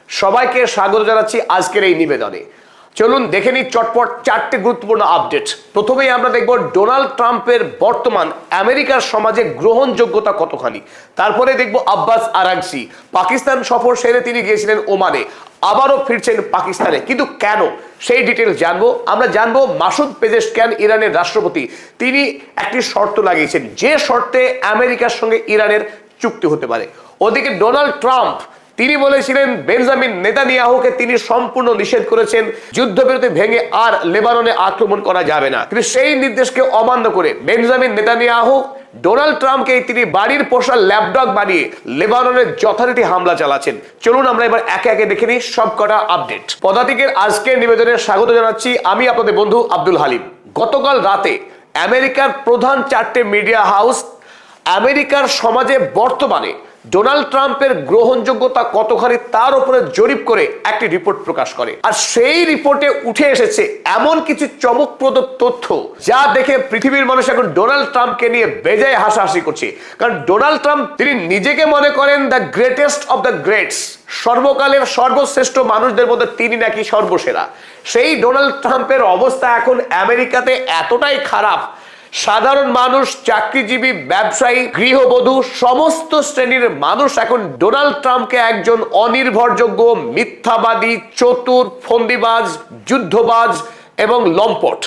সবাইকে স্বাগত জানাচ্ছি আজকের এই নিবেদনে। চলুন দেখে নিই চটপট চারটি গুরুত্বপূর্ণ আপডেট। প্রথমেই আমরা দেখব ডোনাল্ড ট্রাম্পের বর্তমান আমেরিকার সমাজে গ্রহণযোগ্যতা কতখানি। তারপরে দেখব আব্বাস আরাগচি পাকিস্তান সফর সেরে তিনি গিয়েছিলেন ওমানে, আবারও ফিরছেন পাকিস্তানে, কিন্তু কেন সেই ডিটেল জানবো। আমরা জানবো মাসুদ পেজেশকিয়ান ইরানের রাষ্ট্রপতি, তিনি একটি শর্ত লাগিয়েছেন যে শর্তে আমেরিকার সঙ্গে ইরানের চুক্তি হতে পারে। ওদিকে ডোনাল্ড ট্রাম্প তিনি বলেছিলেন বেঞ্জামিন নেতানিয়াহুকে তিনি সম্পূর্ণ নিষেধ করেছেন, যুদ্ধবিরতি ভেঙে আর লেবাননে আক্রমণ করা যাবে না, কিন্তু সেই নির্দেশকে অমান্য করে বেঞ্জামিন নেতানিয়াহু ডোনাল্ড ট্রাম্পকে তিনি বাড়ির পোষা ল্যাপডগ বানিয়ে লেবাননে যথারীতি হামলা চালাচ্ছেন। চলুন আমরা এবার একে একে দেখে নিই সবকটা আপডেট। পদাতিকের আজকের নিবেদনে স্বাগত জানাচ্ছি আমি আপনাদের বন্ধু আব্দুল হালিম। গতকাল রাতে আমেরিকার প্রধান চারটে মিডিয়া হাউস আমেরিকার সমাজে বর্তমানে ডোনাল্ড ট্রাম্পের গ্রহণযোগ্যতা কতখানি তার উপরে জরিপ করে একটি রিপোর্ট প্রকাশ করে, আর সেই রিপোর্টে উঠে এসেছে এমন কিছু চমকপ্রদ তথ্য যা দেখে পৃথিবীর মানুষ এখন ডোনাল্ড ট্রাম্পকে নিয়ে বেজায় হাসাহাসি করছে। কারণ ডোনাল্ড ট্রাম্প তিনি নিজেকে মনে করেন the greatest of the greats, সর্বকালের সর্বশ্রেষ্ঠ মানুষদের মধ্যে তিনি নাকি সর্বসেরা। সেই ডোনাল্ড ট্রাম্পের অবস্থা এখন আমেরিকাতে এতটাই খারাপ, সাধারণ মানুষ, চাকরিজীবী, ব্যবসায়ী, গৃহবধূ সমস্ত শ্রেণীর মানুষ এখন ডোনাল্ড ট্রাম্পকে একজন অনির্ভরযোগ্য, মিথ্যাবাদী, চতুর, ফন্দিবাজ, যুদ্ধবাজ এবং লম্পট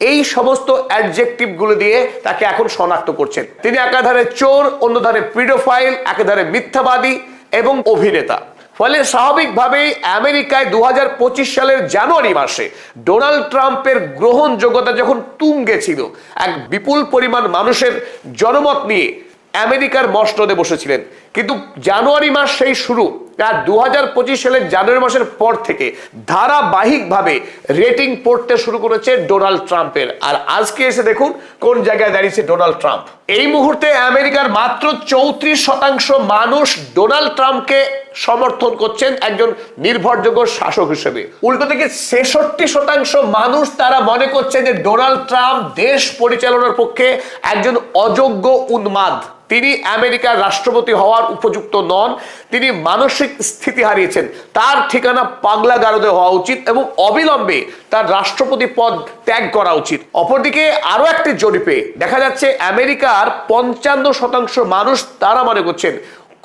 এই সমস্ত অ্যাডজেক্টিভগুলো দিয়ে তাকে এখন শনাক্ত করছেন। তিনি একাধারে চোর, অন্যধারে পিডোফাইল, একাধারে মিথ্যাবাদী এবং অভিনেতা। ফলে স্বাভাবিকভাবেই আমেরিকায় 2025 সালের জানুয়ারি মাসে ডোনাল্ড ট্রাম্পের গ্রহণযোগ্যতা যখন তুঙ্গে ছিল, এক বিপুল পরিমাণ মানুষের জনমত নিয়ে আমেরিকার মসনদে বসেছিলেন। কিন্তু জানুয়ারি মাস সেই শুরু, আর 2025 সালের জানুয়ারি মাসের পর থেকে ধারাবাহিকভাবে রেটিং পড়তে শুরু করেছে ডোনাল্ড ট্রাম্পের। আর আজকে এসে দেখুন কোন জায়গায় দাঁড়িয়েছে ডোনাল্ড ট্রাম্প। এই মুহূর্তে আমেরিকার মাত্র 34% মানুষ ডোনাল্ড ট্রাম্পকে সমর্থন করছেন একজন নির্ভরযোগ্য শাসক হিসেবে। উল্টো থেকে 66% মানুষ তারা মনে করছে যে ডোনাল্ড ট্রাম্প দেশ পরিচালনার পক্ষে একজন অযোগ্য উন্মাদ, তিনি আমেরিকার রাষ্ট্রপতি হওয়ার উপযুক্ত নন, তিনি মানসিক স্থিতি হারিয়েছেন, তার ঠিকানা পাগলাগারদে হওয়া উচিত এবং অবিলম্বে তার রাষ্ট্রপতি পদ ত্যাগ করা উচিত। অপরদিকে আরো একটি জরিপে দেখা যাচ্ছে আমেরিকার 55% মানুষ তারা মনে করছেন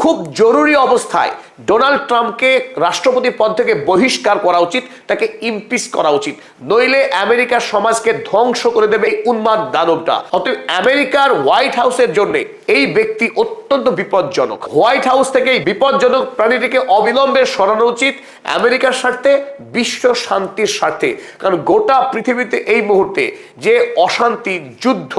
খুব জরুরি অবস্থায় ডোনাল্ড ট্রাম্পকে রাষ্ট্রপতি পদ থেকে বহিষ্কার করা উচিত, তাকে ইমপিচ করা উচিত, নইলে আমেরিকার সমাজকে ধ্বংস করে দেবে এই উন্মাদ দানবটা। অতএব আমেরিকার হোয়াইট হাউসের জন্য এই ব্যক্তি অত্যন্ত বিপজ্জনক। হোয়াইট হাউস থেকে এই বিপজ্জনক প্রাণীটিকে অবিলম্বে সরানো উচিত আমেরিকার স্বার্থে, বিশ্ব শান্তির স্বার্থে। কারণ গোটা পৃথিবীতে এই মুহূর্তে যে অশান্তি, যুদ্ধ,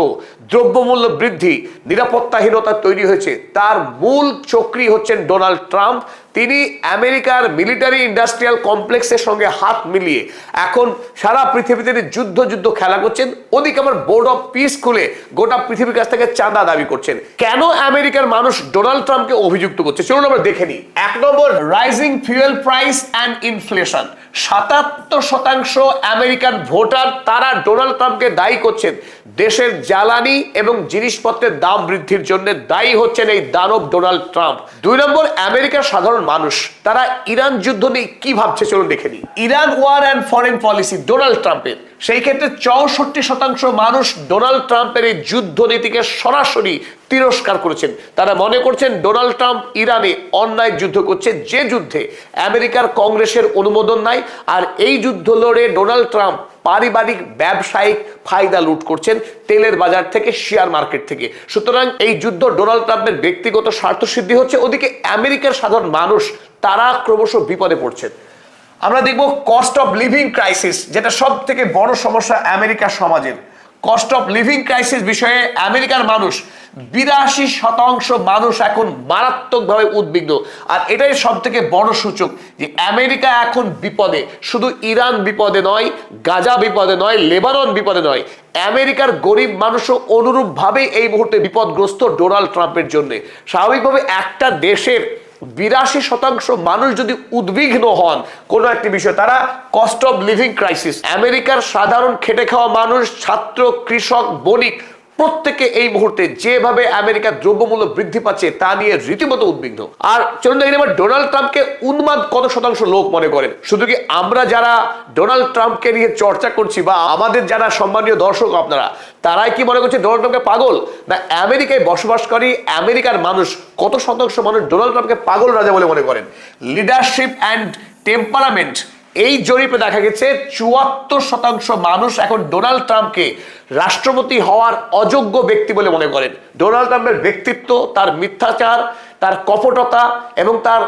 দ্রব্যমূল্য বৃদ্ধি, নিরাপত্তাহীনতা তৈরি হয়েছে, তার মূল চক্রী হচ্ছেন ডোনাল্ড ট্রাম্প। তিনি আমেরিকার মিলিটারি ইন্ডাস্ট্রিয়াল কমপ্লেক্সের সঙ্গে হাত মিলিয়ে এখন সারা পৃথিবীতে যুদ্ধ খেলা করছেন। ওদিকে আবার বোর্ড অফ পিস খুলে গোটা পৃথিবীর কাছ থেকে চাঁদা দাবি করছেন। কেন আমেরিকার মানুষ ডোনাল্ড ট্রাম্পকে অভিযুক্ত করছে চলুন আমরা দেখে নিই। 1 নম্বর, rising fuel price and inflation. 77% American voter তারা ডোনাল্ড ট্রাম্পকে দায়ী করছেন দেশের জ্বালানি এবং জিনিসপত্রের দাম বৃদ্ধির জন্য দায়ী হচ্ছেন এই দানব ডোনাল্ড ট্রাম্প। 2 নম্বর, আমেরিকার সাধারণ মানুষ তারা ইরান যুদ্ধ নিয়ে কি ভাবছে চলুন দেখে নিই। Iran war and foreign policy Donald ট্রাম্পের, সেই ক্ষেত্রে 64% মানুষ ডোনাল্ড ট্রাম্পের এই যুদ্ধ নীতিকে সরাসরি তিরস্কার করেছেন। তারা মনে করছেন ডোনাল্ড ট্রাম্প ইরানে অন্যায় যুদ্ধ করছে, যে যুদ্ধে আমেরিকার কংগ্রেসের অনুমোদন নাই, আর এই যুদ্ধ লড়ে ডোনাল্ড ট্রাম্প পারিবারিক ব্যবসায়িক ফায়দা লুট করছেন তেলের বাজার থেকে, শেয়ার মার্কেট থেকে। সুতরাং এই যুদ্ধ ডোনাল্ড ট্রাম্পের ব্যক্তিগত স্বার্থ সিদ্ধি হচ্ছে, ওদিকে আমেরিকার সাধারণ মানুষ তারা ক্রমশ বিপদে পড়ছেন। আমরা দেখব কস্ট অফ লিভিং ক্রাইসিস, যেটা সব থেকে বড় সমস্যা আমেরিকার সমাজের। কস্ট অফ লিভিং ক্রাইসিস বিষয়ে আমেরিকার মানুষ 82% মানুষ এখন মারাত্মকভাবে উদ্বিগ্ন। আর এটাই সব থেকে বড় সূচক যে আমেরিকা এখন বিপদে। শুধু ইরান বিপদে নয়, গাজা বিপদে নয়, লেবানন বিপদে নয়, আমেরিকার গরিব মানুষও অনুরূপভাবে এই মুহূর্তে বিপদগ্রস্ত ডোনাল্ড ট্রাম্পের জন্য। স্বাভাবিকভাবে একটা দেশের 82% মানুষ যদি উদ্বিগ্ন হন কোনো একটি বিষয়, তারা কস্ট অফ লিভিং ক্রাইসিস, আমেরিকার সাধারণ খেটে খাওয়া মানুষ, ছাত্র, কৃষক, বণিক প্রত্যেকে এই মুহূর্তে যেভাবে আমেরিকার দ্রব্যমূল্য বৃদ্ধি পাচ্ছে তা নিয়ে রীতিমতো উদ্বিগ্ন। আর চলুন দেখে নেব ডোনাল্ড ট্রাম্পকে উন্মাদ কত শতাংশ লোক মনে করেন। শুধু কি আমরা যারা ডোনাল্ড ট্রাম্পকে নিয়ে চর্চা করছি বা আমাদের যারা সম্মানীয় দর্শক আপনারা, তারাই কি মনে করছে ডোনাল্ড ট্রাম্পকে পাগল? না আমেরিকায় বসবাসকারী আমেরিকার মানুষ কত শতাংশ মানুষ ডোনাল্ড ট্রাম্পকে পাগল রাজা বলে মনে করেন? লিডারশিপ অ্যান্ড টেম্পারামেন্ট, এই জরিপে দেখা গেছে ৭৪% মানুষ এখন ডোনাল্ড ট্রাম্পকে রাষ্ট্রপতি হওয়ার অযোগ্য ব্যক্তি বলে মনে করেন। ডোনাল্ড ট্রাম্পের ব্যক্তিত্ব, তার মিথ্যাচার, তার কপটতা এবং তার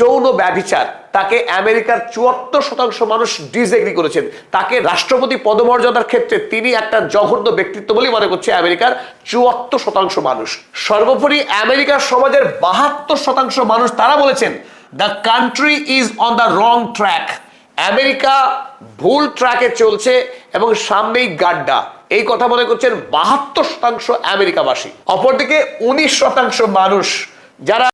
যৌন ব্যভিচার, তাকে আমেরিকার ৭৪% মানুষ ডিসএগ্রি করেছেন। তাকে রাষ্ট্রপতি পদমর্যাদার ক্ষেত্রে তিনি একটা জঘন্য ব্যক্তিত্ব বলেই মনে করছে আমেরিকার ৭৪% মানুষ। সর্বোপরি আমেরিকার সমাজের ৭২% মানুষ তারা বলেছেন the country is on the wrong track, America ভুল ট্র্যাকে চলছে এবং সামনেই গাড্ডা। এই কথা মনে করছেন ৭২% আমেরিকাবাসী। অপরদিকে ১৯% মানুষ যারা